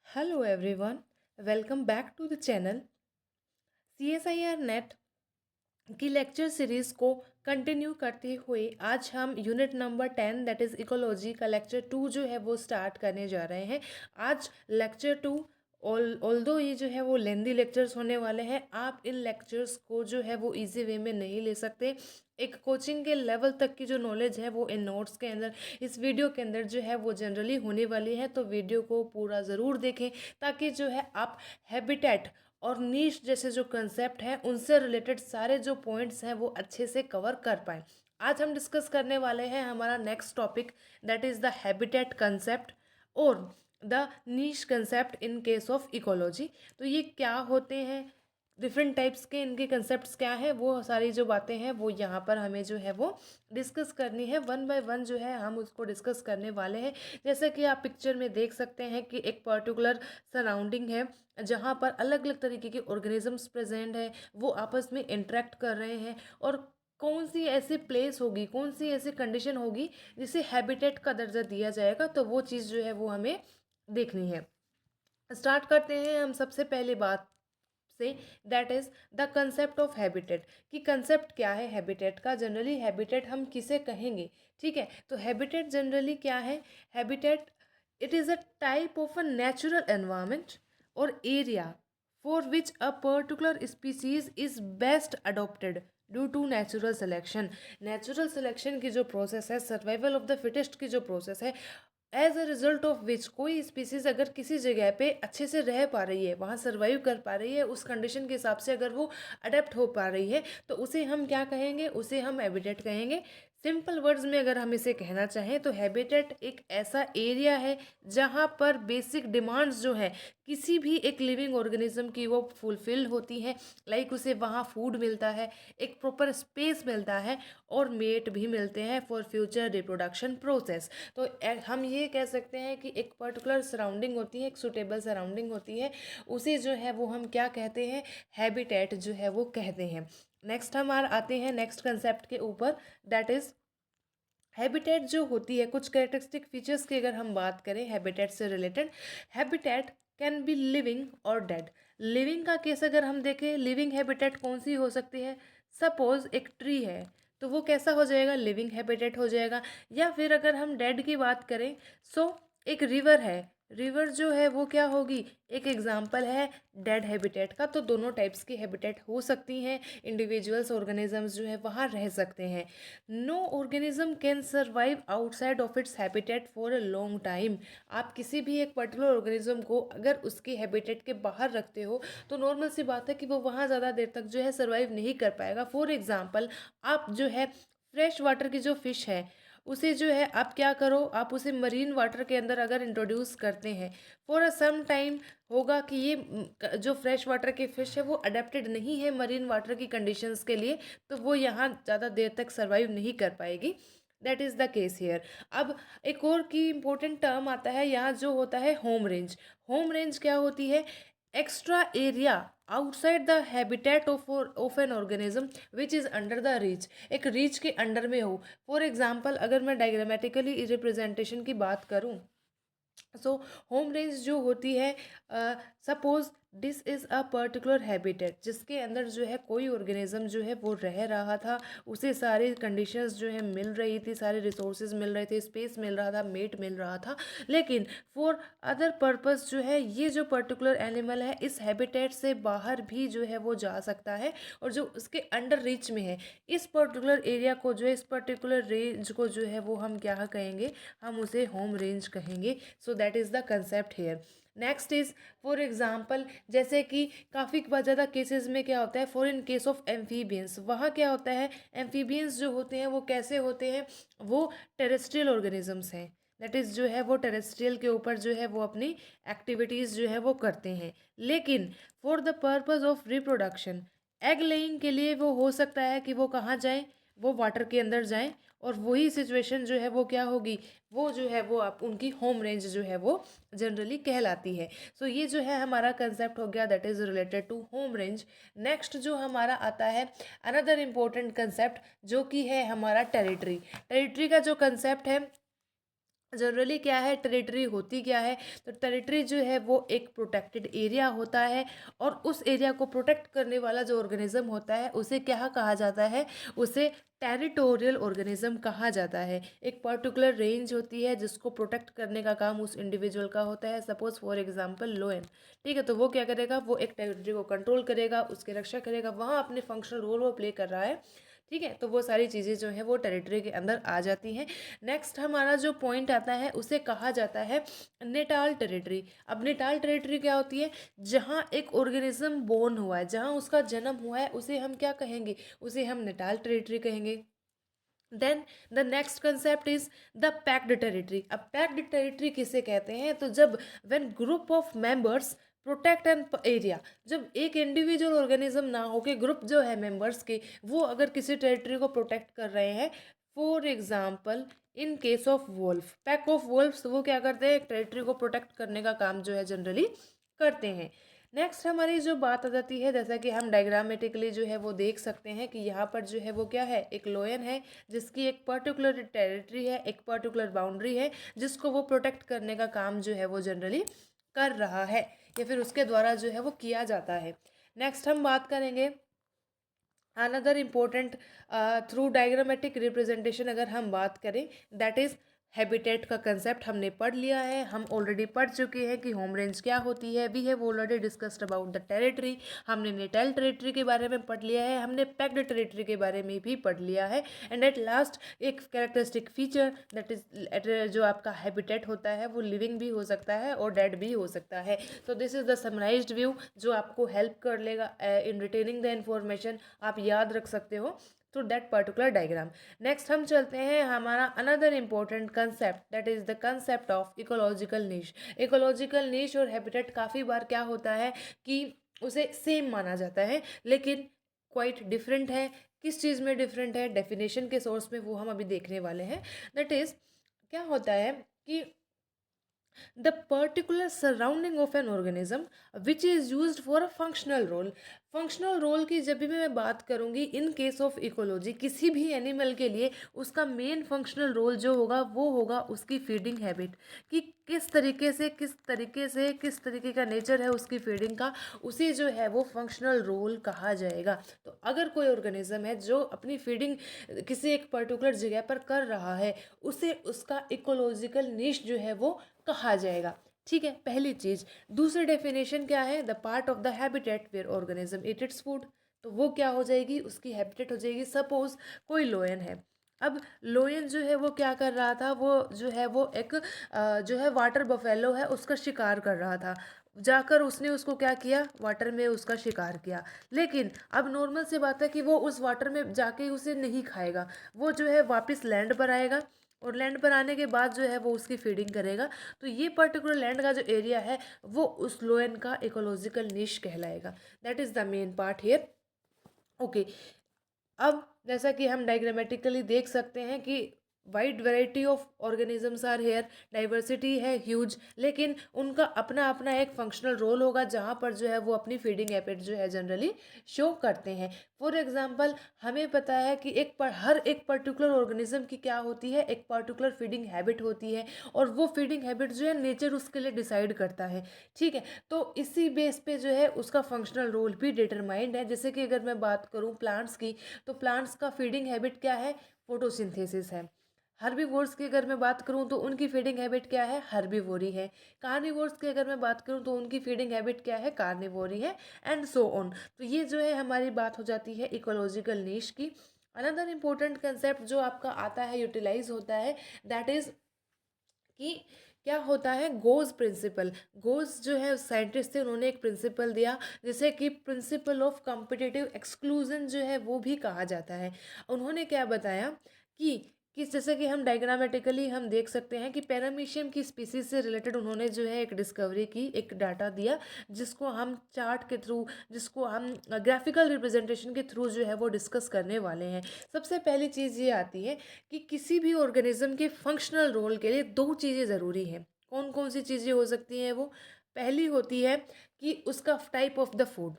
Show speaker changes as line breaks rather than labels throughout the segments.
Hello everyone, welcome back to the channel. CSIR net की lecture series को continue करते हुए आज हम unit number 10 that is ecology का लेक्चर 2 जो है वो स्टार्ट करने जा रहे हैं। आज लेक्चर 2 ऑल्दो ये जो है वो लेंदी लेक्चर्स होने वाले हैं, आप इन लेक्चर्स को जो है वो इजी वे में नहीं ले सकते। एक कोचिंग के लेवल तक की जो नॉलेज है वो इन नोट्स के अंदर, इस वीडियो के अंदर जो है वो जनरली होने वाली है। तो वीडियो को पूरा ज़रूर देखें ताकि जो है आप हैबिटेट और नीश जैसे जो कंसेप्ट हैं उनसे रिलेटेड सारे जो पॉइंट्स हैं वो अच्छे से कवर कर पाएँ। आज हम डिस्कस करने वाले हैं हमारा next topic that is the habitat concept और the niche concept in case of ecology. तो ये क्या होते हैं, डिफरेंट टाइप्स के इनके कंसेप्ट्स क्या है, वो सारी जो बातें हैं वो यहाँ पर हमें जो है वो डिस्कस करनी है। वन बाय वन जो है हम उसको डिस्कस करने वाले हैं। जैसे कि आप पिक्चर में देख सकते हैं कि एक पर्टिकुलर सराउंडिंग है जहाँ पर अलग अलग तरीके के ऑर्गेनिजम्स प्रेजेंट है, वो आपस में इंटरेक्ट कर रहे हैं और कौन सी ऐसी प्लेस होगी, कौन सी ऐसी कंडीशन होगी जिसे हैबिटेट का दर्जा दिया जाएगा, तो वो चीज़ जो है वो हमें देखनी है। स्टार्ट करते हैं हम सबसे पहले बात से, that is the concept of habitat. कि कंसेप्ट क्या है हैबिटेट का, जनरली हैबिटेट हम किसे कहेंगे। ठीक है, तो हैबिटेट जनरली क्या है। Habitat it is a type of a natural environment और area for which a particular species is best adopted due to natural selection. Natural selection की जो प्रोसेस है, सर्वाइवल ऑफ द फिटेस्ट की जो process है, as a result of which कोई species अगर किसी जगह पे अच्छे से रह पा रही है, वहाँ सर्वाइव कर पा रही है, उस कंडीशन के हिसाब से अगर वो अडेप्ट हो पा रही है, तो उसे हम क्या कहेंगे, उसे हम हैबिटेट कहेंगे। सिंपल वर्ड्स में अगर हम इसे कहना चाहें तो हैबिटेट एक ऐसा एरिया है जहाँ पर बेसिक डिमांड्स जो है किसी भी एक लिविंग ऑर्गेनिज्म की वो फुलफिल होती है। लाइक उसे वहाँ फूड मिलता है, एक प्रॉपर स्पेस मिलता है और मेट भी मिलते हैं फॉर फ्यूचर रिप्रोडक्शन प्रोसेस। तो हम ये कह सकते हैं कि एक पर्टिकुलर सराउंडिंग होती है, एक सुटेबल सराउंडिंग होती है, उसे जो है वो हम क्या कहते हैं, हैबिटेट जो है वो कहते हैं। नेक्स्ट हम आते हैं नेक्स्ट कंसेप्ट के ऊपर, दैट इज़ हैबिटेट जो होती है। कुछ कैरेक्टरिस्टिक फीचर्स की अगर हम बात करें हैबिटेट से related, habitat can be living और डेड। लिविंग का केस अगर हम देखें, लिविंग हैबिटेट कौन सी हो सकती है। सपोज एक ट्री है तो वो कैसा हो जाएगा, लिविंग हैबिटेट हो जाएगा। या फिर अगर हम डेड की बात करें, सो एक रिवर है, रिवर जो है वो क्या होगी, एक एग्जाम्पल है डेड हैबिटेट का। तो दोनों टाइप्स की हैबिटेट हो सकती हैं, इंडिविजुअल्स ऑर्गेनिजम्स जो है वहाँ रह सकते हैं। No organism can survive outside of its habitat for a long time. आप किसी भी एक पर्टिकुलर ऑर्गेनिज्म को अगर उसके हैबिटेट के बाहर रखते हो तो नॉर्मल सी बात है कि वो वहाँ ज़्यादा देर तक जो है सर्वाइव नहीं कर पाएगा। फॉर एग्जाम्पल, आप जो है फ्रेश वाटर की जो फिश है उसे जो है आप क्या करो, आप उसे मरीन वाटर के अंदर अगर इंट्रोड्यूस करते हैं फॉर अ सम टाइम, होगा कि ये जो फ्रेश वाटर की फ़िश है वो अडेप्टेड नहीं है मरीन वाटर की कंडीशंस के लिए, तो वो यहाँ ज़्यादा देर तक सर्वाइव नहीं कर पाएगी। That is the case hair. अब एक और की इम्पोर्टेंट टर्म आता है यहाँ जो होता है होम रेंज। होम रेंज क्या होती है, extra area outside the habitat of an organism which is under the reach. एक रीच के अंडर में हो। फॉर एग्जाम्पल, अगर मैं डायग्रामेटिकली रिप्रेजेंटेशन की बात करूँ, सो होम रेंज जो होती है, suppose this is a particular habitat जिसके अंदर जो है कोई ऑर्गेनिज्म जो है वो रह रहा था, उसे सारी कंडीशंस जो है मिल रही थी, सारे रिसोर्सेज मिल रहे थे, स्पेस मिल रहा था, मेट मिल रहा था, लेकिन फॉर अदर पर्पस जो है ये जो पर्टिकुलर एनिमल है इस हैबिटेट से बाहर भी जो है वो जा सकता है और जो उसके अंडर रीच में है, इस पर्टिकुलर एरिया को जो है, इस पर्टिकुलर रेंज को जो है वो हम क्या कहेंगे, हम उसे होम रेंज कहेंगे। So that is the concept here. Next is for example, जैसे कि काफ़ी ज़्यादा केसेस में क्या होता है, for in case of amphibians, वहाँ क्या होता है, एम्फीबियंस जो होते हैं वो कैसे होते हैं, वो टेरेस्ट्रियल ऑर्गेनिजम्स हैं। दैट इज़ जो है वो टेरेस्ट्रियल के ऊपर जो है वो अपनी एक्टिविटीज़ जो है वो करते हैं, लेकिन for the purpose of reproduction, egg laying के लिए वो हो सकता है कि वो कहाँ जाएँ, वो वाटर के अंदर जाएँ, और वही सिचुएशन जो है वो क्या होगी, वो जो है वो आप उनकी होम रेंज जो है वो जनरली कहलाती है। सो ये जो है हमारा कंसेप्ट हो गया that is related to home range. Next जो हमारा आता है अनदर इम्पोर्टेंट कंसेप्ट जो कि है हमारा टेरिटरी। टेरिटरी का जो कंसेप्ट है जनरली क्या है, टेरिटरी होती क्या है, तो टेरिटरी जो है वो एक प्रोटेक्टेड एरिया होता है, और उस एरिया को प्रोटेक्ट करने वाला जो ऑर्गेनिज्म होता है उसे क्या कहा जाता है, उसे टेरिटोरियल ऑर्गेनिज्म कहा जाता है। एक पर्टिकुलर रेंज होती है जिसको प्रोटेक्ट करने का काम उस इंडिविजुअल का होता है। सपोज फॉर एग्जांपल लोयन, ठीक है, तो वो क्या करेगा, वो एक टेरिटरी को कंट्रोल करेगा, उसकी रक्षा करेगा, वहाँ अपने फंक्शनल रोल वो प्ले कर रहा है, ठीक है, तो वो सारी चीज़ें जो है वो टेरिटरी के अंदर आ जाती हैं। नेक्स्ट हमारा जो पॉइंट आता है उसे कहा जाता है नेटाल टेरिटरी। अब नेटाल टेरिटरी क्या होती है, जहाँ एक ऑर्गेनिज्म बोर्न हुआ है, जहाँ उसका जन्म हुआ है, उसे हम क्या कहेंगे, उसे हम नेटाल टेरिटरी कहेंगे। Then the next concept is the packed territory. अब पैक्ड टेरिटरी किसे कहते हैं, तो जब when group of members protect an area, जब एक इंडिविजुअल ऑर्गेनिज्म ना हो के ग्रुप जो है मेंबर्स के, वो अगर किसी टेरिटरी को प्रोटेक्ट कर रहे हैं, for example in case of wolf, pack of wolfs, वो क्या करते हैं, एक टेरिटरी को प्रोटेक्ट करने का काम जो है जनरली करते हैं। नेक्स्ट हमारी जो बात आ जाती है, जैसा कि हम डायग्रामेटिकली जो है वो देख सकते हैं कि यहाँ पर जो है वो क्या है, एक लोयन है जिसकी एक पर्टिकुलर टेरिटरी है, एक पर्टिकुलर बाउंड्री है जिसको वो प्रोटेक्ट करने का काम जो है वो जनरली कर रहा है, या फिर उसके द्वारा जो है वो किया जाता है। नेक्स्ट हम बात करेंगे another important through diagrammatic representation, अगर हम बात करें, दैट इज़ हैबिटेट का कंसेप्ट हमने पढ़ लिया है, हम ऑलरेडी पढ़ चुके हैं कि होम रेंज क्या होती है। We have already discussed about the territory, हमने नेटल टेरिटरी के बारे में पढ़ लिया है, हमने पैक्ड टेरिटरी के बारे में भी पढ़ लिया है। एंड एट लास्ट एक कैरेक्टरिस्टिक फीचर दैट इज जो आपका हैबिटेट होता है वो लिविंग भी हो सकता है और डेड भी हो सकता है। तो this is the summarised view जो आपको हेल्प कर लेगा इन रिटेनिंग द इन्फॉर्मेशन, आप याद रख सकते हो through that particular diagram. Next हम चलते हैं हमारा another important concept, that is the concept of ecological niche. Ecological niche और हैबिटेट काफ़ी बार क्या होता है कि उसे सेम माना जाता है, लेकिन क्वाइट डिफरेंट है। किस चीज़ में डिफरेंट है, डेफिनेशन के सोर्स में, वो हम अभी देखने वाले हैं। दैट इज क्या होता है कि the particular surrounding of an organism which is used for a functional role। Functional role की जब भी मैं बात करूंगी इन केस ऑफ इकोलॉजी, किसी भी एनिमल के लिए उसका मेन फंक्शनल रोल जो होगा वो होगा उसकी फीडिंग हैबिट, कि किस तरीके का नेचर है उसकी फीडिंग का, उसे जो है वो फंक्शनल रोल कहा जाएगा। तो अगर कोई ऑर्गेनिज्म है जो अपनी फीडिंग किसी एक पर्टिकुलर जगह पर कर रहा है, उसे उसका इकोलॉजिकल नीश जो है वो कहा जाएगा। ठीक है, पहली चीज। दूसरी डेफिनेशन क्या है, the part of the habitat where organism eat its food. तो वो क्या हो जाएगी, उसकी हैबिटेट हो जाएगी। सपोज कोई लोयन है, अब लोयन जो है वो क्या कर रहा था, वो जो है वो एक जो है वाटर बफेलो है उसका शिकार कर रहा था, जाकर उसने उसको क्या किया, वाटर में उसका शिकार किया। लेकिन अब नॉर्मल सी बात है कि वो उस वाटर में जाके उसे नहीं खाएगा, वो जो है वापस लैंड पर आएगा, और लैंड पर आने के बाद जो है वो उसकी फीडिंग करेगा। तो ये पर्टिकुलर लैंड का जो एरिया है वो उस लोयन का इकोलॉजिकल निश कहलाएगा। That is the main part here. Okay, अब जैसा कि हम डायग्रामेटिकली देख सकते हैं कि wide variety of organisms are here, diversity है ह्यूज, लेकिन उनका अपना अपना एक फंक्शनल रोल होगा जहाँ पर जो है वो अपनी फीडिंग हैबिट जो है जनरली शो करते हैं। फॉर एग्जांपल हमें पता है कि हर एक पर्टिकुलर ऑर्गेनिज्म की क्या होती है, एक पर्टिकुलर फीडिंग हैबिट होती है, और वो फीडिंग हैबिट जो है नेचर उसके लिए डिसाइड करता है। ठीक है, तो इसी बेस पे जो है उसका फंक्शनल रोल भी डिटरमाइंड है। जैसे कि अगर मैं बात करूँ प्लांट्स की, तो प्लांट्स का फीडिंग हैबिट क्या है, फोटोसिंथेसिस है। हर्बीवोर्स की अगर मैं बात करूं तो उनकी फीडिंग हैबिट क्या है, हर्बीवोरी है। कार्निवोर्स की अगर मैं बात करूं तो उनकी फीडिंग हैबिट क्या है, कार्निवोरी है, एंड सो ऑन। तो ये जो है हमारी बात हो जाती है इकोलॉजिकल नीश की। अनदर इम्पोर्टेंट कंसेप्ट जो आपका आता है, यूटिलाइज होता है, दैट इज कि क्या होता है, गोज प्रिंसिपल। गोज जो है साइंटिस्ट थे, उन्होंने एक प्रिंसिपल दिया जिसे कि प्रिंसिपल ऑफ कॉम्पिटिटिव एक्सक्लूजन जो है वो भी कहा जाता है। उन्होंने क्या बताया कि जैसे कि हम डायग्रामेटिकली हम देख सकते हैं कि पैरामीशियम की स्पीसीज से रिलेटेड उन्होंने जो है एक डिस्कवरी की, एक डाटा दिया, जिसको हम चार्ट के थ्रू, जिसको हम ग्राफिकल रिप्रेजेंटेशन के थ्रू जो है वो डिस्कस करने वाले हैं। सबसे पहली चीज़ ये आती है कि किसी भी ऑर्गेनिज्म के फंक्शनल रोल के लिए दो चीज़ें ज़रूरी हैं। कौन कौन सी चीज़ें हो सकती हैं वो, पहली होती है कि उसका टाइप ऑफ द फूड।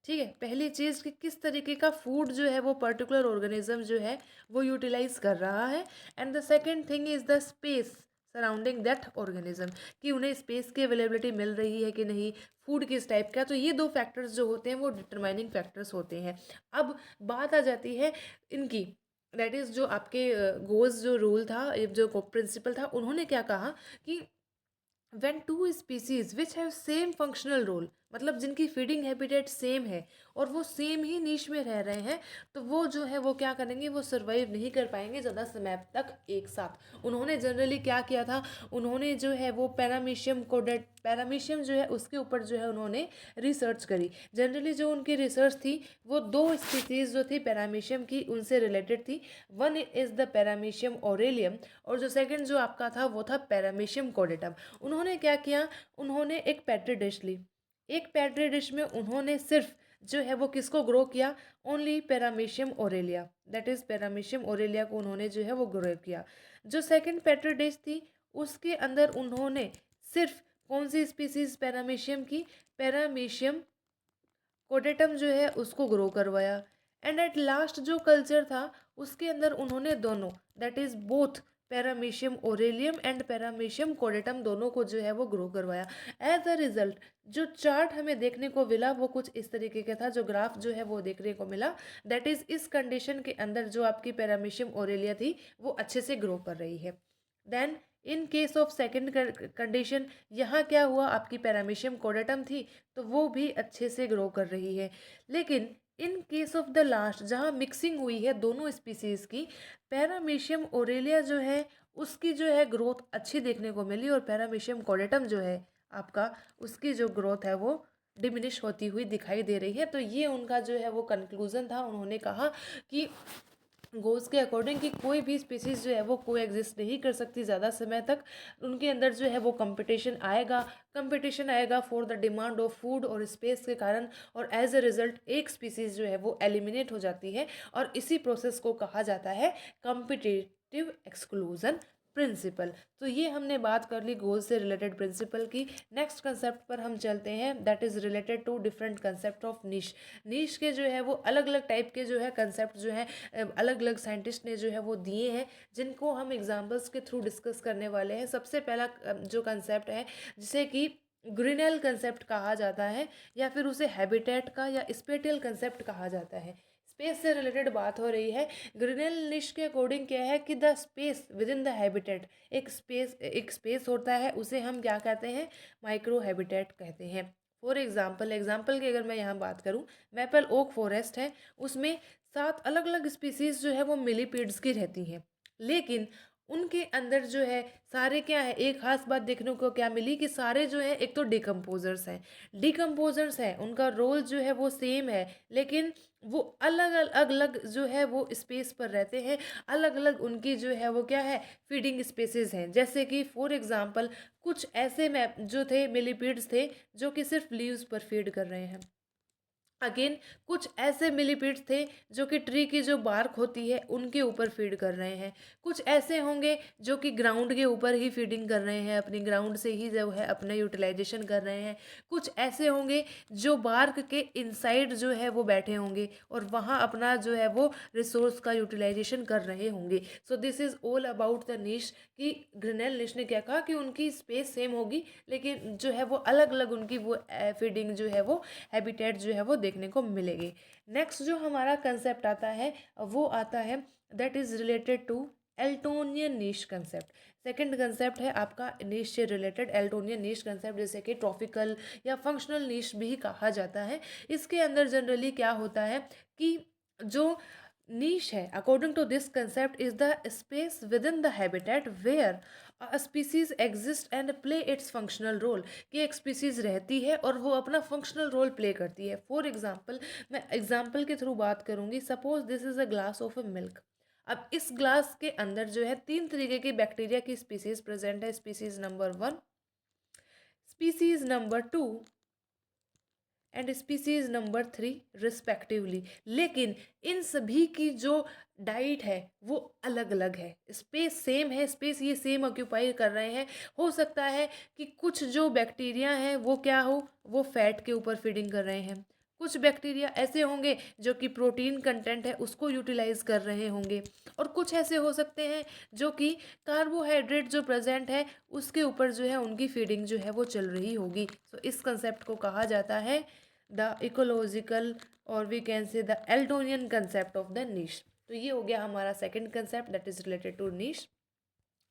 ठीक है, पहली चीज़ कि किस तरीके का फूड जो है वो पर्टिकुलर ऑर्गेनिज्म जो है वो यूटिलाइज कर रहा है। And the second thing is the space surrounding that organism, कि उन्हें स्पेस की अवेलेबिलिटी मिल रही है कि नहीं, फूड किस टाइप का। तो ये 2 फैक्टर्स जो होते हैं वो डिटरमाइनिंग फैक्टर्स होते हैं। अब बात आ जाती है इनकी, दैट इज़ जो आपके गोज़ जो रूल था, ये जो प्रिंसिपल था, उन्होंने क्या कहा कि when two species which have same functional role, मतलब जिनकी फीडिंग हैबिटेट सेम है और वो सेम ही नीश में रह रहे हैं, तो वो जो है वो क्या करेंगे, वो सर्वाइव नहीं कर पाएंगे ज़्यादा समय तक एक साथ। उन्होंने जनरली क्या किया था, उन्होंने जो है वो पैरामीशियम कोडेड, पैरामीशियम जो है उसके ऊपर जो है उन्होंने रिसर्च करी। जनरली जो उनकी रिसर्च थी वो 2 स्पीसीज़ जो थी पैरामीशियम की उनसे रिलेटेड थी। वन इज़ द पैरामीशियम ओरेलियम और जो सेकंड जो आपका था वो था पैरामीशियम कोडेटम। उन्होंने क्या किया, उन्होंने एक पेट्री डिश ली। एक पेट्री डिश में उन्होंने सिर्फ जो है वो किसको ग्रो किया, only paramecium Aurelia, that is paramecium Aurelia को उन्होंने जो है वो ग्रो किया। जो सेकंड पेट्री डिश थी उसके अंदर उन्होंने सिर्फ कौन सी स्पीसीज पैरामीशियम की, पैरामीशियम कोडेटम जो है उसको ग्रो करवाया। एंड एट लास्ट जो कल्चर था उसके अंदर उन्होंने दोनों, that is both paramecium aurelia and paramecium caudatum, दोनों को जो है वो ग्रो करवाया। एज अ रिजल्ट जो चार्ट हमें देखने को मिला वो कुछ इस तरीके का था, जो ग्राफ जो है वो देखने को मिला, दैट इज़ इस कंडीशन के अंदर जो आपकी पैरामीशियम ओरेलिया थी वो अच्छे से ग्रो कर रही है। Then in case of second condition, यहाँ क्या हुआ, आपकी पैरामीशियम कोडेटम थी तो वो भी अच्छे से ग्रो कर रही है। लेकिन इन केस ऑफ द लास्ट जहाँ मिक्सिंग हुई है दोनों स्पीसीज़ की, पैरामीशियम ओरेलिया जो है उसकी जो है ग्रोथ अच्छी देखने को मिली और पैरामीशियम कोडेटम जो है आपका, उसकी जो ग्रोथ है वो डिमिनिश होती हुई दिखाई दे रही है। तो ये उनका जो है वो कंक्लूज़न था। उन्होंने कहा कि गोल्स के अकॉर्डिंग कि कोई भी स्पीसीज़ जो है वो को एग्जिस्ट नहीं कर सकती ज़्यादा समय तक, उनके अंदर जो है वो कंपटीशन आएगा for the demand of food और स्पेस के कारण, और एज अ रिजल्ट एक स्पीसीज़ जो है वो एलिमिनेट हो जाती है और इसी प्रोसेस को कहा जाता है कॉम्पिटिटिव एक्सक्लूजन प्रिंसिपल। तो ये हमने बात कर ली गोल से रिलेटेड प्रिंसिपल की। नेक्स्ट कंसेप्ट पर हम चलते हैं, that is related to different concept of niche. Niche के जो है वो अलग अलग टाइप के जो है कंसेप्ट जो है अलग अलग साइंटिस्ट ने जो है वो दिए हैं, जिनको हम एग्जाम्पल्स के थ्रू डिस्कस करने वाले हैं। सबसे पहला जो कंसेप्ट है जिसे कि ग्रिनेल कंसेप्ट कहा जाता है या फिर उसे हैबिटेट का या स्पेटियल कंसेप्ट कहा जाता है। स्पेस से रिलेटेड बात हो रही है। ग्रिनेल निश के अकॉर्डिंग क्या है कि the space within the habitat, एक स्पेस होता है उसे हम क्या कहते हैं, माइक्रो हैबिटेट कहते हैं। फॉर एग्जाम्पल की अगर मैं यहाँ बात करूँ, मैपल ओक फॉरेस्ट है, उसमें 7 अलग अलग स्पीसीज जो है वो मिलीपीड्स की रहती हैं, लेकिन उनके अंदर जो है सारे क्या है, एक खास बात देखने को क्या मिली कि सारे जो है एक तो डिकम्पोजर्स हैं, उनका रोल जो है वो सेम है, लेकिन वो अलग अलग जो है वो स्पेस पर रहते हैं, अलग अलग उनकी जो है वो क्या है, फीडिंग स्पेसेस हैं। जैसे कि फॉर एग्जांपल कुछ ऐसे मैप जो थे मिलीपीड्स थे जो कि सिर्फ लीव्स पर फीड कर रहे हैं। अगेन कुछ ऐसे मिलीपीड्स थे जो कि ट्री की जो बार्क होती है उनके ऊपर फीड कर रहे हैं। कुछ ऐसे होंगे जो कि ग्राउंड के ऊपर ही फीडिंग कर रहे हैं, अपनी ग्राउंड से ही जो है अपना यूटिलाइजेशन कर रहे हैं। कुछ ऐसे होंगे जो बार्क के इनसाइड जो है वो बैठे होंगे और वहाँ अपना जो है वो रिसोर्स का यूटिलाइजेशन कर रहे होंगे। So this is all about the निश, कि ग्रिनेल निश ने क्या कहा कि उनकी स्पेस सेम होगी लेकिन जो है वो अलग अलग उनकी वो फीडिंग जो है वो हैबिटेट जो है वो देखने को मिलेगी। नेक्स्ट जो हमारा कंसेप्ट आता है वो आता है, that is related to Eltonian niche concept. Second concept है आपका नीश से रिलेटेड एल्टोनियन नीश कंसेप्ट, जैसे कि ट्रॉपिकल या फंक्शनल नीश भी कहा जाता है। इसके अंदर जनरली क्या होता है कि जो नीश है, according to this concept, is the space within the habitat where a species exist and play its functional role, कि एक स्पीसीज रहती है और वो अपना फंक्शनल रोल प्ले करती है। फॉर एग्जाम्पल, मैं एग्जाम्पल के थ्रू बात करूंगी। Suppose this is a glass of a milk. अब इस ग्लास के अंदर जो है 3 तरीके की बैक्टीरिया की स्पीसीज प्रेजेंट है, species number 1, species number 2 and species number 3 respectively. लेकिन इन सभी की जो डाइट है वो अलग अलग है। स्पेस सेम है, स्पेस ये सेम ऑक्यूपाई कर रहे हैं। हो सकता है कि कुछ जो बैक्टीरिया हैं वो क्या हो, वो फैट के ऊपर फीडिंग कर रहे हैं, कुछ बैक्टीरिया ऐसे होंगे जो कि प्रोटीन कंटेंट है उसको यूटिलाइज कर रहे होंगे, और कुछ ऐसे हो सकते हैं जो कि कार्बोहाइड्रेट जो प्रेजेंट है उसके ऊपर जो है उनकी फीडिंग जो है वो चल रही होगी। सो इस कंसेप्ट को कहा जाता है द इकोलॉजिकल, और we can say the Eltonian concept of the niche. तो ये हो गया हमारा second concept that is related to niche.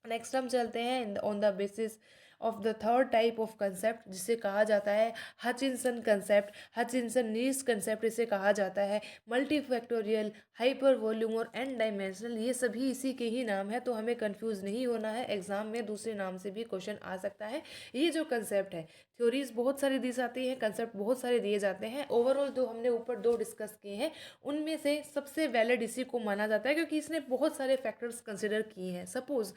Next हम चलते हैं on the basis of the third type of concept जिसे कहा जाता है Hutchinson concept, Hutchinson niche concept इसे कहा जाता है। मल्टीफैक्टोरियल, हाइपर वॉल्यूम और एन डायमेंशनल, ये सभी इसी के ही नाम है, तो हमें कंफ्यूज नहीं होना है, एग्जाम में दूसरे नाम से भी क्वेश्चन आ सकता है। ये जो कंसेप्ट है, थ्योरीज बहुत सारी दी जाती हैं, कंसेप्ट बहुत सारे दिए जाते हैं, ओवरऑल जो हमने ऊपर दो डिस्कस किए हैं उनमें से सबसे वैलिड इसी को माना जाता है क्योंकि इसने बहुत सारे फैक्टर्स कंसिडर किए हैं। सपोज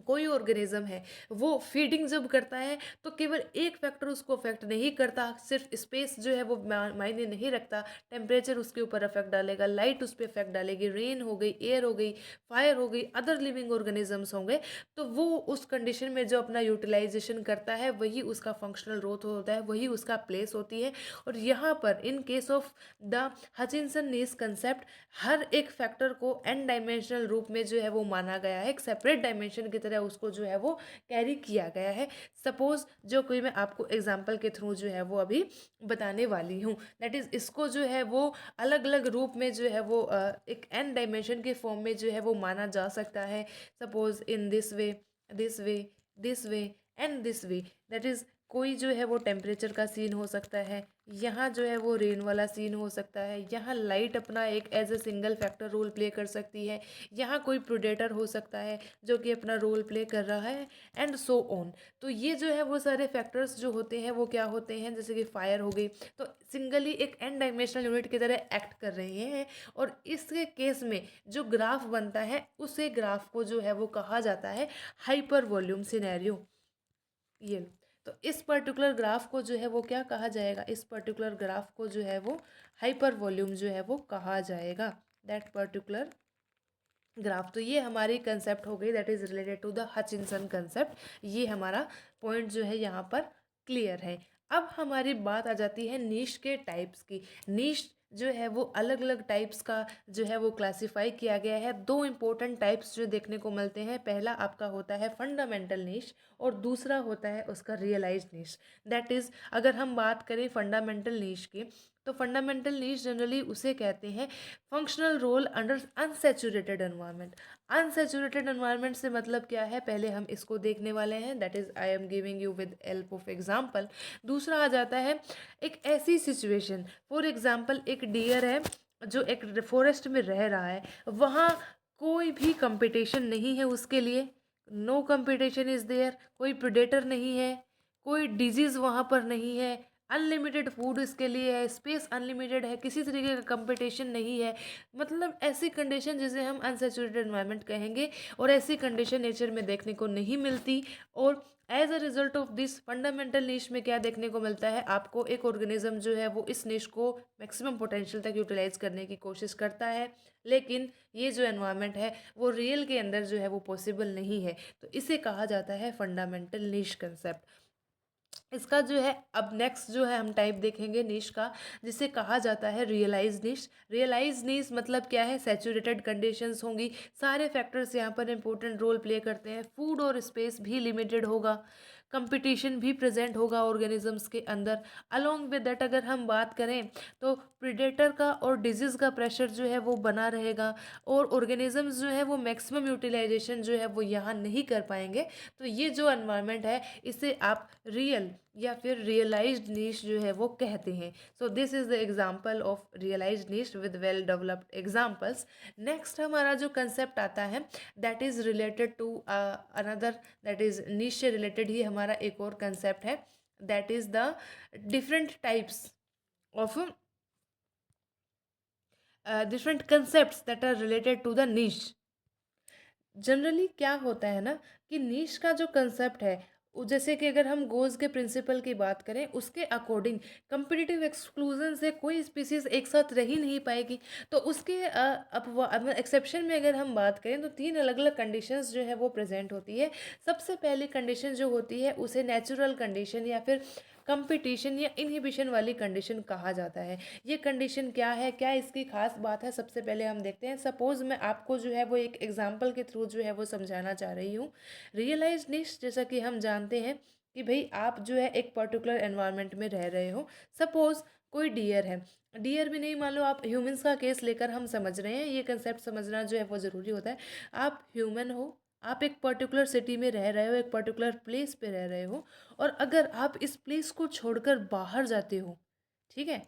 कोई ऑर्गेनिज्म है वो फीडिंग जब करता है तो केवल एक फैक्टर उसको अफेक्ट नहीं करता, सिर्फ स्पेस जो है वो मायने नहीं रखता, टेम्परेचर उसके ऊपर अफेक्ट डालेगा, लाइट उस पर अफेक्ट डालेगी, रेन हो गई, एयर हो गई, फायर हो गई, अदर लिविंग ऑर्गेनिजम्स होंगे, तो वो उस कंडीशन में जो अपना यूटिलाइजेशन करता है वही उसका फंक्शनल ग्रोथ होता है, वही उसका प्लेस होती है। और यहाँ पर in case of the Hutchinson niche concept हर एक फैक्टर को एन डायमेंशनल रूप में जो है वो माना गया है, एक सेपरेट डायमेंशन की तरह उसको जो है वो कैरी किया गया है। सपोज जो कोई मैं आपको एग्जांपल के थ्रू जो है वो अभी बताने वाली हूँ, दैट इज इसको जो है वो अलग अलग रूप में जो है वो एक एन डायमेंशन के फॉर्म में जो है वो माना जा सकता है। Suppose in this way, this way, this way and this way, that is कोई जो है वो टेम्परेचर का सीन हो सकता है, यहाँ जो है वो रेन वाला सीन हो सकता है, यहाँ लाइट अपना एक as a single factor role play कर सकती है, यहाँ कोई प्रोडेटर हो सकता है जो कि अपना रोल प्ले कर रहा है, एंड सो ऑन। तो ये जो है वो सारे फैक्टर्स जो होते हैं वो क्या होते हैं, जैसे कि फायर हो गई तो सिंगली एक एन डायमेंशनल यूनिट की तरह एक्ट कर रहे हैं, और इसके केस में जो ग्राफ बनता है उसे ग्राफ को जो है वो कहा जाता है हाइपर वॉल्यूम सिनेरियो। ये लो। तो इस पर्टिकुलर ग्राफ को जो है वो क्या कहा जाएगा, इस पर्टिकुलर ग्राफ को जो है वो हाइपर वॉल्यूम जो है वो कहा जाएगा, दैट पर्टिकुलर ग्राफ। तो ये हमारी कंसेप्ट हो गई that is related to the Hutchinson concept. ये हमारा पॉइंट जो है यहाँ पर क्लियर है। अब हमारी बात आ जाती है नीश के टाइप्स की। नीश जो है वो अलग अलग टाइप्स का जो है वो क्लासिफाई किया गया है। दो इंपॉर्टेंट टाइप्स जो देखने को मिलते हैं, पहला आपका होता है फंडामेंटल नीश और दूसरा होता है उसका रियलाइज्ड नीश। दैट इज़ अगर हम बात करें फंडामेंटल नीश की, तो फंडामेंटल नीश जनरली उसे कहते हैं functional role under unsaturated environment. Unsaturated environment से मतलब क्या है, पहले हम इसको देखने वाले हैं, that is I am giving you with help of example. दूसरा आ जाता है एक ऐसी सिचुएशन, फॉर एग्जांपल एक डियर है जो एक फॉरेस्ट में रह रहा है, वहाँ कोई भी कंपटीशन नहीं है उसके लिए, नो कंपटीशन इज देयर, कोई प्रेडेटर नहीं है, कोई डिजीज़ वहाँ पर नहीं है, अनलिमिटेड फूड इसके लिए है, स्पेस अनलिमिटेड है, किसी तरीके का कंपटीशन नहीं है। मतलब ऐसी कंडीशन जिसे हम अनसेचुरेटेड एनवायरनमेंट कहेंगे, और ऐसी कंडीशन नेचर में देखने को नहीं मिलती। और as a result of this fundamental niche में क्या देखने को मिलता है आपको, एक ऑर्गेनिज्म जो है वो इस नीश को मैक्सिमम पोटेंशियल तक यूटिलाइज करने की कोशिश करता है, लेकिन ये जो एनवायरनमेंट है वो रियल के अंदर जो है वो पॉसिबल नहीं है। तो इसे कहा जाता है फंडामेंटल नीश कंसेप्ट। इसका जो है अब नेक्स्ट जो है हम टाइप देखेंगे नीश का, जिसे कहा जाता है रियलाइज नीश। रियलाइज नीश मतलब क्या है, सैचुरेटेड कंडीशंस होंगी, सारे फैक्टर्स यहाँ पर इंपॉर्टेंट रोल प्ले करते हैं, फूड और स्पेस भी लिमिटेड होगा, कंपटीशन भी प्रेजेंट होगा ऑर्गेनिजम्स के अंदर। अलोंग विद दैट अगर हम बात करें तो प्रीडेटर का और डिजीज़ का प्रेशर जो है वो बना रहेगा, और ऑर्गेनिजम्स जो है वो मैक्सिमम यूटिलाइजेशन जो है वो यहाँ नहीं कर पाएंगे। तो ये जो एनवायरनमेंट है इसे आप रियल या फिर रियलाइज्ड नीश जो है वो कहते हैं। So this is the example of realised niche with well developed examples. Next हमारा जो कंसेप्ट आता है that is related to another, that is niche से रिलेटेड ही हमारा एक और कंसेप्ट है, that is the different types of different concepts that are related to the niche. Generally क्या होता है ना कि नीश का जो कंसेप्ट है जैसे कि अगर हम गोज के प्रिंसिपल की बात करें उसके अकॉर्डिंग कंपिटिटिव एक्सक्लूजन से कोई स्पीसीज एक साथ रह ही नहीं पाएगी। तो उसके एक्सेप्शन में अगर हम बात करें तो तीन अलग अलग कंडीशंस जो है वो प्रेजेंट होती है। सबसे पहली कंडीशन जो होती है उसे नेचुरल कंडीशन या फिर कंपटीशन या इनहिबिशन वाली कंडीशन कहा जाता है। ये कंडीशन क्या है, क्या इसकी खास बात है, सबसे पहले हम देखते हैं। सपोज मैं आपको जो है वो एक एग्जांपल के थ्रू जो है वो समझाना चाह रही हूँ। रियलाइज निश, जैसा कि हम जानते हैं कि भाई आप जो है एक पर्टिकुलर एनवायरनमेंट में रह रहे हो। सपोज कोई डियर है, डियर भी नहीं, मान लो आप ह्यूमंस का केस लेकर हम समझ रहे हैं, ये कंसेप्ट समझना जो है वो ज़रूरी होता है। आप ह्यूमन हो, आप एक पर्टिकुलर सिटी में रह रहे हो, एक पर्टिकुलर प्लेस पे रह रहे हो, और अगर आप इस प्लेस को छोड़कर बाहर जाते हो, ठीक है,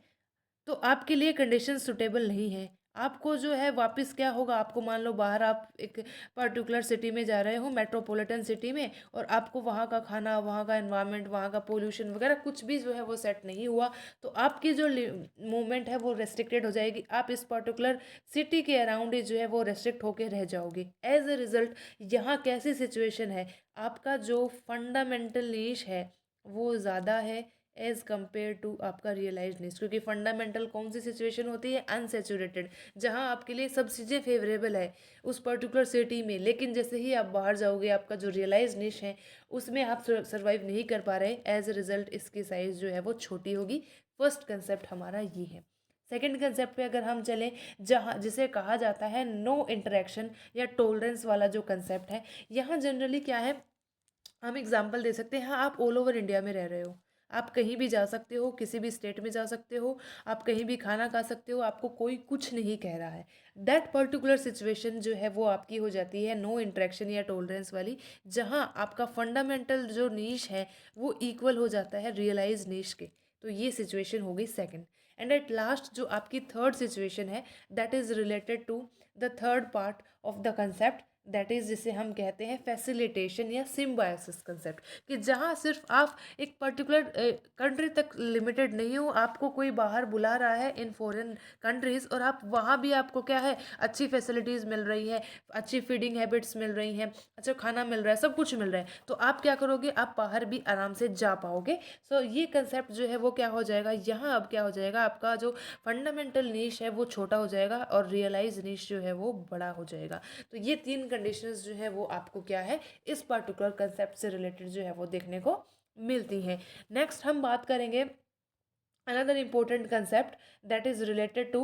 तो आपके लिए कंडीशन सुटेबल नहीं है। आपको जो है वापस क्या होगा, आपको मान लो बाहर आप एक पर्टिकुलर सिटी में जा रहे हो, मेट्रोपॉलिटन सिटी में, और आपको वहाँ का खाना, वहाँ का एनवायरनमेंट, वहाँ का पोल्यूशन वगैरह कुछ भी जो है वो सेट नहीं हुआ, तो आपकी जो मूवमेंट है वो रेस्ट्रिक्टेड हो जाएगी। आप इस पर्टिकुलर सिटी के अराउंड ही जो है वो रेस्ट्रिक्ट होकर रह जाओगे। एज ए रिज़ल्ट यहाँ कैसी सिचुएशन है, आपका जो फंडामेंटल नीश है वो ज़्यादा है एज कम्पेयर टू आपका रियलाइज नीड्स, क्योंकि फंडामेंटल कौन सी सिचुएशन होती है, अनसेचुरेटेड, जहां आपके लिए सब चीज़ें फेवरेबल है उस पर्टिकुलर सिटी में, लेकिन जैसे ही आप बाहर जाओगे आपका जो रियलाइज निश है उसमें आप सर्वाइव नहीं कर पा रहे। एज ए रिजल्ट इसकी साइज़ जो है वो छोटी होगी। फर्स्ट कंसेप्ट हमारा ये है। सेकेंड कंसेप्ट पे अगर हम चलें, जहाँ जिसे कहा जाता है नो इंटरेक्शन या टॉलरेंस वाला जो कंसेप्ट है, यहाँ जनरली क्या है, हम एग्जाम्पल दे सकते हैं। हाँ, आप ऑल ओवर इंडिया में रह रहे हो, आप कहीं भी जा सकते हो, किसी भी स्टेट में जा सकते हो, आप कहीं भी खाना खा सकते हो, आपको कोई कुछ नहीं कह रहा है। दैट पर्टिकुलर सिचुएशन जो है वो आपकी हो जाती है नो इंटरेक्शन या टॉलरेंस वाली, जहाँ आपका फंडामेंटल जो नीश है वो इक्वल हो जाता है रियलाइज नीश के। तो ये सिचुएशन हो गई सेकेंड। एंड एट लास्ट जो आपकी थर्ड सिचुएशन है, that is related to the third part of the concept, that is जिसे हम कहते हैं फैसिलिटेशन या सिम्बायोसिस कंसेप्ट, कि जहाँ सिर्फ आप एक पर्टिकुलर कंट्री तक लिमिटेड नहीं हो, आपको कोई बाहर बुला रहा है इन फॉरेन कंट्रीज़, और आप वहाँ भी आपको क्या है, अच्छी फैसिलिटीज़ मिल रही है, अच्छी फीडिंग हैबिट्स मिल रही हैं, अच्छा खाना मिल रहा है, सब कुछ मिल रहा है, तो आप क्या करोगे, आप बाहर भी आराम से जा पाओगे। सो ये कंसेप्ट जो है वो क्या हो जाएगा, यहाँ अब क्या हो जाएगा, आपका जो फंडामेंटल नीश है वो छोटा हो जाएगा और रियलाइज नीश जो है वो बड़ा हो जाएगा। तो ये तीन कंडीशंस जो है वो आपको क्या है, इस पर्टिकुलर कंसेप्ट से रिलेटेड जो है वो देखने को मिलती हैं। नेक्स्ट हम बात करेंगे another important concept, that is related to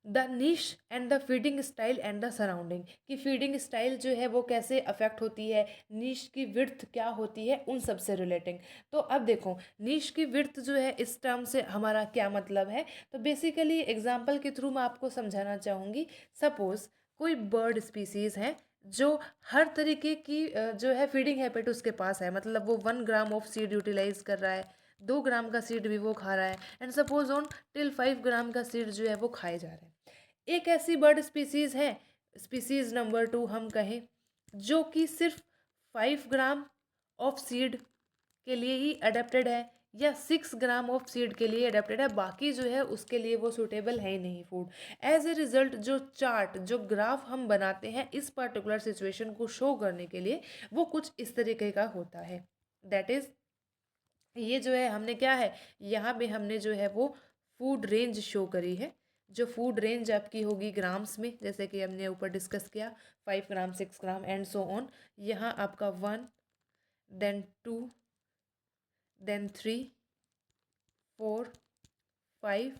the niche and the feeding style and the surrounding, कि फीडिंग स्टाइल जो है वो कैसे अफेक्ट होती है, नीश की विड्थ क्या होती है, उन सब से रिलेटिंग। तो अब देखो, नीश की विड्थ जो है इस टर्म से हमारा क्या मतलब है, तो बेसिकली एग्जाम्पल के थ्रू मैं आपको समझाना चाहूँगी। सपोज कोई बर्ड स्पीसीज़ है जो हर तरीके की जो है फीडिंग हैबिट उसके पास है, मतलब वो 1 ग्राम ऑफ सीड यूटिलाइज कर रहा है, 2 ग्राम का सीड भी वो खा रहा है, एंड सपोज ऑन टिल 5 ग्राम का सीड जो है वो खाए जा रहे हैं। एक ऐसी बर्ड स्पीसीज है, स्पीसीज नंबर 2 हम कहें, जो कि सिर्फ 5 ग्राम ऑफ सीड के लिए ही अडेप्टेड है, या 6 ग्राम ऑफ सीड के लिए अडेप्टेड है, बाकी जो है उसके लिए वो सूटेबल है ही नहीं फूड। एज ए रिजल्ट जो चार्ट, जो ग्राफ हम बनाते हैं इस पर्टिकुलर सिचुएशन को शो करने के लिए, वो कुछ इस तरीके का होता है। दैट इज, ये जो है हमने क्या है, यहाँ पे हमने जो है वो फूड रेंज शो करी है, जो फूड रेंज आपकी होगी ग्राम्स में, जैसे कि हमने ऊपर डिस्कस किया, 5 ग्राम, 6 ग्राम एंड सो ऑन। यहाँ आपका 1, then 2, then 3, 4, 5,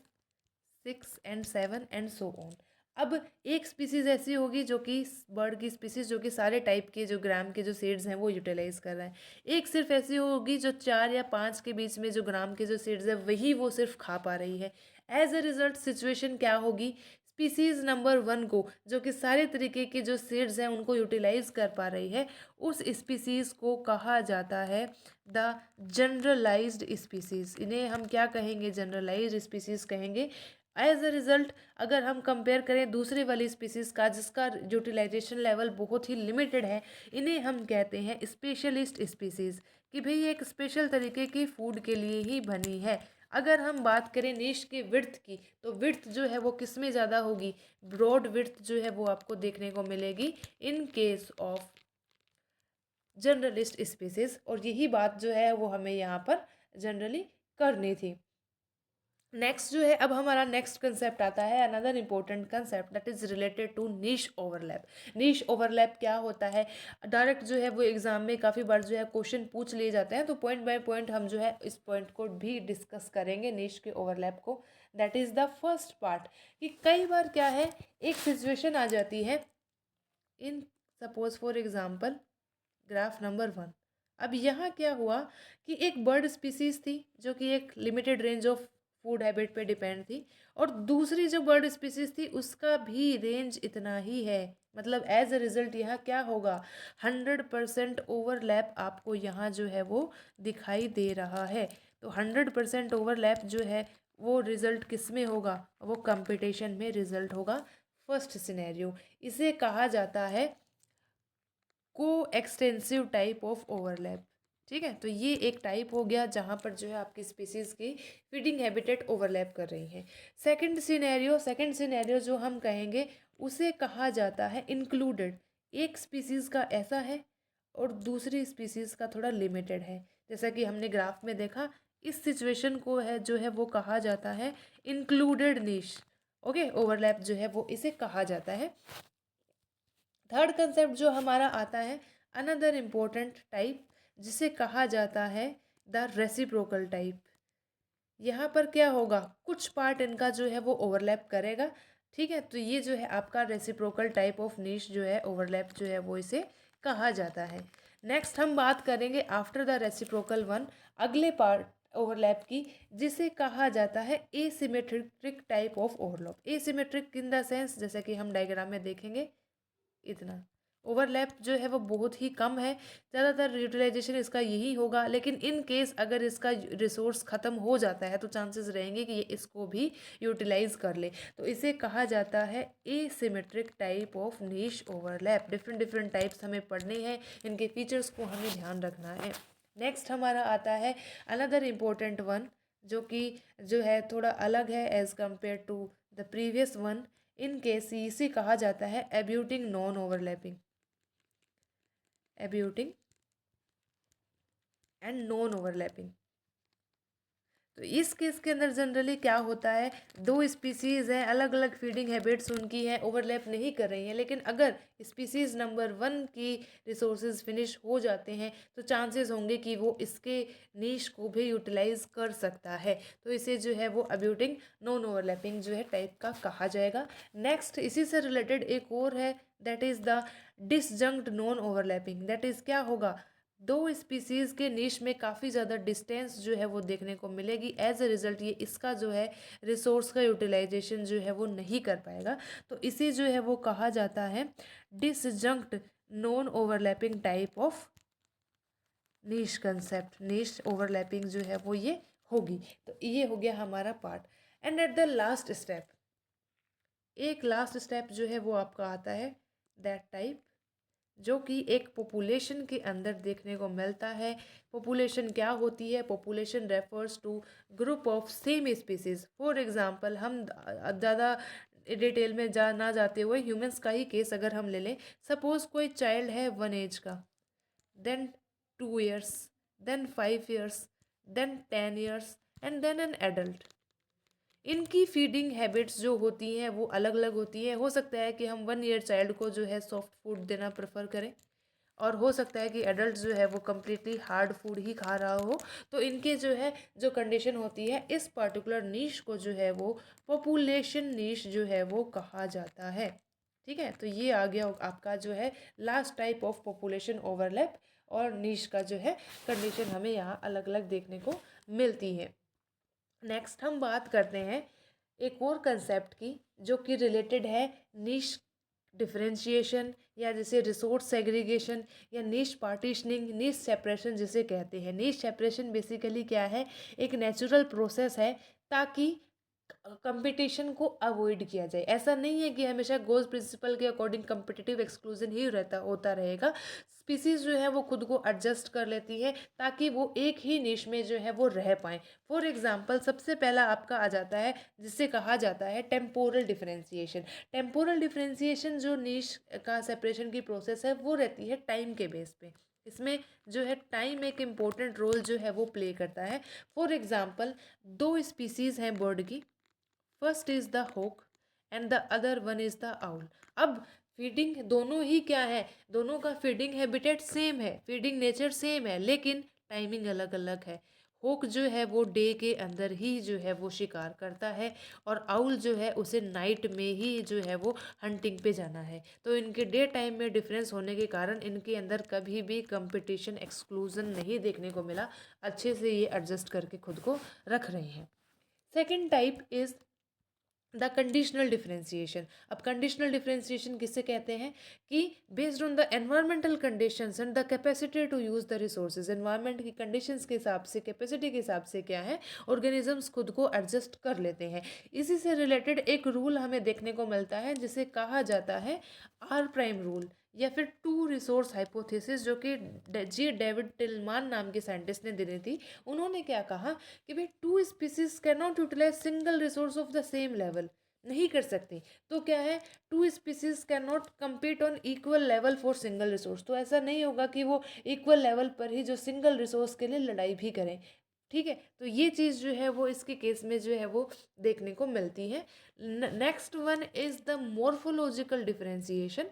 6 and 7 and so on. अब एक स्पीसीज ऐसी होगी जो कि बर्ड की स्पीसीज जो कि सारे टाइप के जो ग्राम के जो सीड्स हैं वो यूटिलाइज कर रहा है। एक सिर्फ ऐसी होगी जो 4 या 5 के बीच में जो ग्राम के जो सीड्स है वही वो सिर्फ खा पा रही है। एज ए रिजल्ट सिचुएशन क्या होगी, स्पीसीज नंबर 1 को, जो कि सारे तरीके के जो सीड्स हैं उनको यूटिलाइज कर पा रही है, उस स्पीसीज को कहा जाता है द जनरलाइज्ड स्पीसीज। इन्हें हम क्या कहेंगे, जनरलाइज्ड स्पीसीज कहेंगे। एज अ रिजल्ट अगर हम कंपेयर करें दूसरी वाली स्पीसीज़ का जिसका यूटिलाइजेशन लेवल बहुत ही लिमिटेड है, इन्हें हम कहते हैं स्पेशलिस्ट स्पीसीज़, कि भाई एक स्पेशल तरीके की फूड के लिए ही बनी है। अगर हम बात करें नीश के विड्थ की, तो विड्थ जो है वो किस में ज़्यादा होगी, ब्रॉड विड्थ जो है वो आपको देखने को मिलेगी इन केस ऑफ जनरलिस्ट स्पीसीज़, और यही बात जो है वो हमें यहाँ पर जनरली करनी थी। नेक्स्ट जो है, अब हमारा नेक्स्ट कंसेप्ट आता है, another important concept that is related to niche overlap. Niche overlap क्या होता है? डायरेक्ट जो है वो एग्जाम में काफ़ी बार जो है क्वेश्चन पूछ लिए जाते हैं, तो पॉइंट बाय पॉइंट हम जो है इस पॉइंट को भी डिस्कस करेंगे, नीश के ओवरलैप को। That is the first part कि कई बार क्या है, एक सिचुएशन आ जाती है in, suppose for example graph number 1। अब यहाँ क्या हुआ कि एक बर्ड स्पीसीज थी जो कि एक limited range of food habit पे डिपेंड थी, और दूसरी जो बर्ड स्पीसीज थी उसका भी रेंज इतना ही है। मतलब एज अ रिजल्ट यहाँ क्या होगा, 100% ओवरलैप आपको यहाँ जो है वो दिखाई दे रहा है। तो 100% ओवरलैप जो है वो रिजल्ट किस में होगा, वो कंपटीशन में रिजल्ट होगा। फर्स्ट सिनेरियो, इसे कहा जाता है को एक्सटेंसिव टाइप ऑफ ओवरलैप। ठीक है, तो ये एक टाइप हो गया जहाँ पर जो है आपकी स्पीसीज की फीडिंग हैबिटेट ओवरलैप कर रही हैं। सेकंड सिनेरियो जो हम कहेंगे उसे कहा जाता है इंक्लूडेड। एक स्पीसीज का ऐसा है और दूसरी स्पीसीज का थोड़ा लिमिटेड है, जैसा कि हमने ग्राफ में देखा। इस सिचुएशन को है जो है वो कहा जाता है इंक्लूडेड निश। ओके, ओवरलैप जो है वो इसे कहा जाता है। थर्ड कंसेप्ट जो हमारा आता है, अनदर इम्पोर्टेंट टाइप, जिसे कहा जाता है द रेसिप्रोकल टाइप। यहाँ पर क्या होगा, कुछ पार्ट इनका जो है वो ओवरलैप करेगा। ठीक है, तो ये जो है आपका रेसिप्रोकल टाइप ऑफ निश जो है ओवरलैप जो है वो इसे कहा जाता है। नेक्स्ट हम बात करेंगे आफ्टर द रेसिप्रोकल वन, अगले पार्ट ओवरलैप की, जिसे कहा जाता है asymmetric type of overlap. Asymmetric in the sense, जैसे कि हम डायग्राम में देखेंगे, इतना ओवरलैप जो है वो बहुत ही कम है। ज़्यादातर यूटिलाइजेशन इसका यही होगा, लेकिन इन केस अगर इसका रिसोर्स ख़त्म हो जाता है तो चांसेस रहेंगे कि ये इसको भी यूटिलाइज कर ले। तो इसे कहा जाता है asymmetric type of niche overlap. Different different types हमें पढ़ने हैं, इनके फीचर्स को हमें ध्यान रखना है। नेक्स्ट हमारा आता है अनदर इम्पोर्टेंट वन, जो कि जो है थोड़ा अलग है as compare to the previous one. In case इसे कहा जाता है abutting non overlapping. Abutting and non overlapping. तो इस केस के अंदर जनरली क्या होता है, दो स्पीसीज़ हैं, अलग अलग फीडिंग हैबिट्स उनकी हैं, ओवरलैप नहीं कर रही हैं, लेकिन अगर स्पीसीज़ नंबर 1 की रिसोर्सेज फिनिश हो जाते हैं तो चांसेस होंगे कि वो इसके नीश को भी यूटिलाइज कर सकता है। तो इसे जो है वो अब्यूटिंग नॉन ओवरलैपिंग जो है टाइप का कहा जाएगा। नेक्स्ट इसी से रिलेटेड एक और है, that is the disjunct non overlapping. That is क्या होगा, दो स्पीसीज़ के निश में काफ़ी ज़्यादा डिस्टेंस जो है वो देखने को मिलेगी। एज अ रिज़ल्ट ये इसका जो है रिसोर्स का यूटिलाइजेशन जो है वो नहीं कर पाएगा। तो इसे जो है वो कहा जाता है डिसजंक्ट नॉन ओवरलैपिंग टाइप ऑफ निश कंसेप्ट। निश ओवरलैपिंग जो है वो ये होगी। तो ये हो गया हमारा part. And at the last step, एक लास्ट स्टेप जो है वो आपका आता है दैट टाइप, जो कि एक पॉपुलेशन के अंदर देखने को मिलता है। पॉपुलेशन क्या होती है, population refers to group of same species. For example हम ज़्यादा डिटेल में ना जाते हुए ह्यूमंस का ही केस अगर हम ले लें, सपोज कोई चाइल्ड है 1 एज का, then 2 years, then 5 years, then 10 years and then an adult. इनकी फीडिंग हैबिट्स जो होती हैं वो अलग अलग होती है। हो सकता है कि हम 1 ईयर चाइल्ड को जो है सॉफ्ट फूड देना प्रेफर करें, और हो सकता है कि एडल्ट जो है वो कम्प्लीटली हार्ड फूड ही खा रहा हो। तो इनके जो है जो कंडीशन होती है, इस पर्टिकुलर नीश को जो है वो पॉपुलेशन नीश जो है वो कहा जाता है। ठीक है, तो ये आ गया आपका जो है last type of population overlap, और नीश का जो है कंडीशन हमें यहाँ अलग अलग देखने को मिलती है। नेक्स्ट हम बात करते हैं एक और कंसेप्ट की, जो कि रिलेटेड है नीश डिफरेंशिएशन, या जैसे रिसोर्स सेग्रीगेशन, या नीश पार्टीशनिंग, नीश सेपरेशन जिसे कहते हैं। नीश सेपरेशन बेसिकली क्या है, एक नेचुरल प्रोसेस है ताकि कंपटीशन को अवॉइड किया जाए। ऐसा नहीं है कि हमेशा गोज प्रिंसिपल के अकॉर्डिंग कंपिटिटिव एक्सक्लूजन ही होता रहेगा। स्पीसीज जो है वो खुद को एडजस्ट कर लेती है ताकि वो एक ही निश में जो है वो रह पाएँ। फॉर एग्जांपल सबसे पहला आपका आ जाता है जिसे कहा जाता है टेम्पोरल डिफरेंशिएशन। टेम्पोरल डिफरेंशिएशन जो निश का सेपरेशन की प्रोसेस है वो रहती है टाइम के बेस पे। इसमें जो है टाइम एक इम्पोर्टेंट रोल जो है वो प्ले करता है। फॉर एग्जाम्पल, दो स्पीसीज़ हैं बर्ड की, first is the hawk and the other one is the owl. अब फीडिंग दोनों ही क्या है, दोनों का फीडिंग हैबिटेट सेम है, फीडिंग नेचर सेम है, लेकिन टाइमिंग अलग अलग है। होक जो है वो डे के अंदर ही जो है वो शिकार करता है, और आउल जो है उसे नाइट में ही जो है वो हंटिंग पे जाना है। तो इनके डे टाइम में डिफरेंस होने के कारण इनके अंदर कभी भी कंपटीशन एक्सक्लूजन नहीं देखने को मिला। अच्छे से ये एडजस्ट करके खुद को रख रहे हैं। Second type is the conditional differentiation. अब कंडीशनल डिफरेंशिएशन किससे कहते हैं कि based on the environmental conditions and the capacity to use the resources. Environment की कंडीशंस के हिसाब से, कैपेसिटी के हिसाब से क्या है, ऑर्गेनिजम्स खुद को एडजस्ट कर लेते हैं। इसी से रिलेटेड एक रूल हमें देखने को मिलता है जिसे कहा जाता है आर प्राइम रूल या फिर टू रिसोर्स हाइपोथेसिस, जो कि जी डेविड टिलमान नाम के साइंटिस्ट ने दी थी। उन्होंने क्या कहा कि भाई two species can not utilize single resource of the same level, नहीं कर सकती। तो क्या है, two species can not compete on equal level for single resource. तो ऐसा नहीं होगा कि वो इक्वल लेवल पर ही जो सिंगल रिसोर्स के लिए लड़ाई भी करें। ठीक है, तो ये चीज़ जो है वो इसके केस में जो है वो देखने को मिलती है। Next one is the morphological differentiation,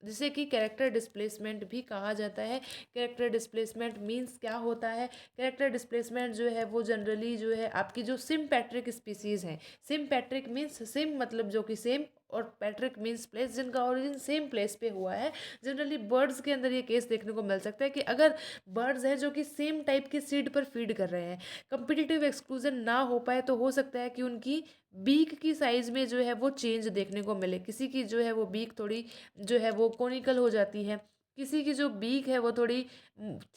जिसे कि कैरेक्टर डिस्प्लेसमेंट भी कहा जाता है। कैरेक्टर डिस्प्लेसमेंट मींस क्या होता है, कैरेक्टर डिस्प्लेसमेंट जो है वो जनरली जो है आपकी जो सिम्पैट्रिक स्पीसीज़ हैं, सिम्पैट्रिक मींस सिम मतलब जो कि सेम, और पैट्रिक मींस प्लेस, जिनका ओरिजिन सेम प्लेस पे हुआ है। जनरली बर्ड्स के अंदर ये केस देखने को मिल सकता है कि अगर बर्ड्स हैं जो कि सेम टाइप के सीड पर फीड कर रहे हैं, कंपिटिटिव एक्सक्लूजन ना हो पाए तो हो सकता है कि उनकी बीक की साइज़ में जो है वो चेंज देखने को मिले। किसी की जो है वो बीक थोड़ी जो है वो कोनिकल हो जाती है, किसी की जो बीक है वो थोड़ी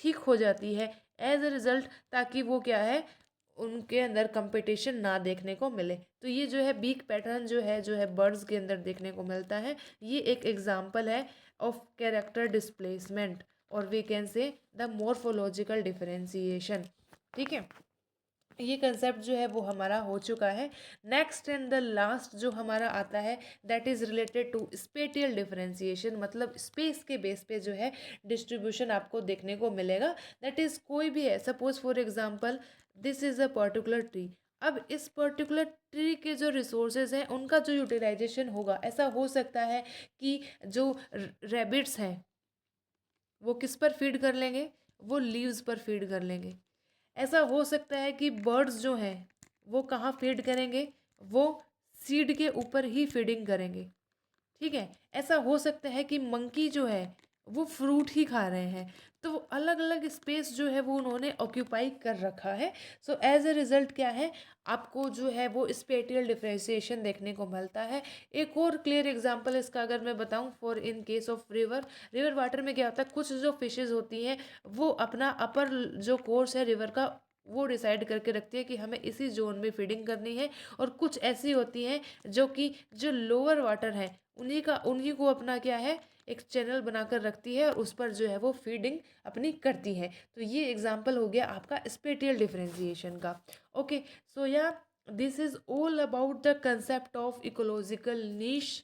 थिक हो जाती है, एज अ रिज़ल्ट, ताकि वो क्या है, उनके अंदर कंपटीशन ना देखने को मिले। तो ये जो है बीक पैटर्न जो है बर्ड्स के अंदर देखने को मिलता है। ये एक एग्जांपल है ऑफ कैरेक्टर डिस्प्लेसमेंट, और we can say the morphological differentiation. ठीक है, ये कंसेप्ट जो है वो हमारा हो चुका है। नेक्स्ट एंड द लास्ट जो हमारा आता है that is related to spatial differentiation, मतलब स्पेस के बेस पे जो है डिस्ट्रीब्यूशन आपको देखने को मिलेगा। दैट इज़ कोई भी है, suppose for example this is a particular tree. अब इस पर्टिकुलर ट्री के जो रिसोर्सेज हैं उनका जो यूटिलाइजेशन होगा, ऐसा हो सकता है कि जो रैबिट्स हैं वो किस पर फीड कर लेंगे, वो लीव्स पर फीड कर लेंगे। ऐसा हो सकता है कि बर्ड्स जो हैं वो कहाँ फीड करेंगे, वो सीड के ऊपर ही फीडिंग करेंगे। ठीक है, ऐसा हो सकता है कि मंकी जो है वो फ्रूट ही खा रहे हैं। तो अलग अलग स्पेस जो है वो उन्होंने ऑक्यूपाई कर रखा है। सो एज अ रिज़ल्ट क्या है, आपको जो है वो स्पेटियल डिफरेंशिएशन देखने को मिलता है। एक और क्लियर एग्जांपल इसका अगर मैं बताऊं, for in case of river, river water में क्या होता है, कुछ जो फिशेस होती हैं वो अपना अपर जो कोर्स है रिवर का वो डिसाइड करके रखती है कि हमें इसी जोन में फीडिंग करनी है, और कुछ ऐसी होती हैं जो कि जो लोअर वाटर है उन्हीं को अपना क्या है, एक चैनल बनाकर रखती है और उस पर जो है वो फीडिंग अपनी करती है। तो ये एग्जांपल हो गया आपका स्पेटियल डिफरेंशिएशन का। ओके, सो या this is all about the concept of ecological niche.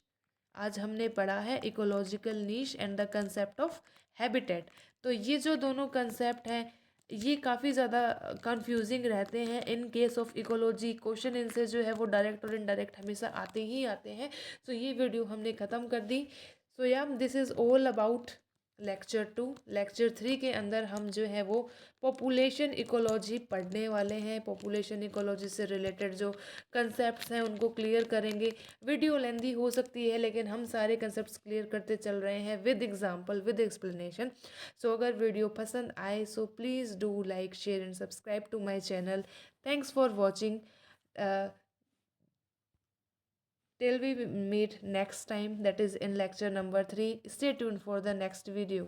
आज हमने पढ़ा है ecological niche and the concept of habitat. तो ये जो दोनों कंसेप्ट हैं ये काफ़ी ज़्यादा कंफ्यूजिंग रहते हैं इन केस ऑफ इकोलॉजी। क्वेश्चन इनसे जो है वो डायरेक्ट और इनडायरेक्ट हमेशा आते ही आते हैं। सो ये वीडियो हमने ख़त्म कर दी। सो या this is all about lecture 2। Lecture 3 के अंदर हम जो है वो पॉपुलेशन इकोलॉजी पढ़ने वाले हैं। पॉपुलेशन इकोलॉजी से रिलेटेड जो कंसेप्ट्स हैं उनको क्लियर करेंगे। वीडियो लेंदी हो सकती है लेकिन हम सारे कंसेप्ट्स क्लियर करते चल रहे हैं with example, with explanation. So अगर वीडियो पसंद आए so please do like, share and subscribe to my channel. Thanks for watching. Till we meet next time, that is in lecture number 3. Stay tuned for the next video.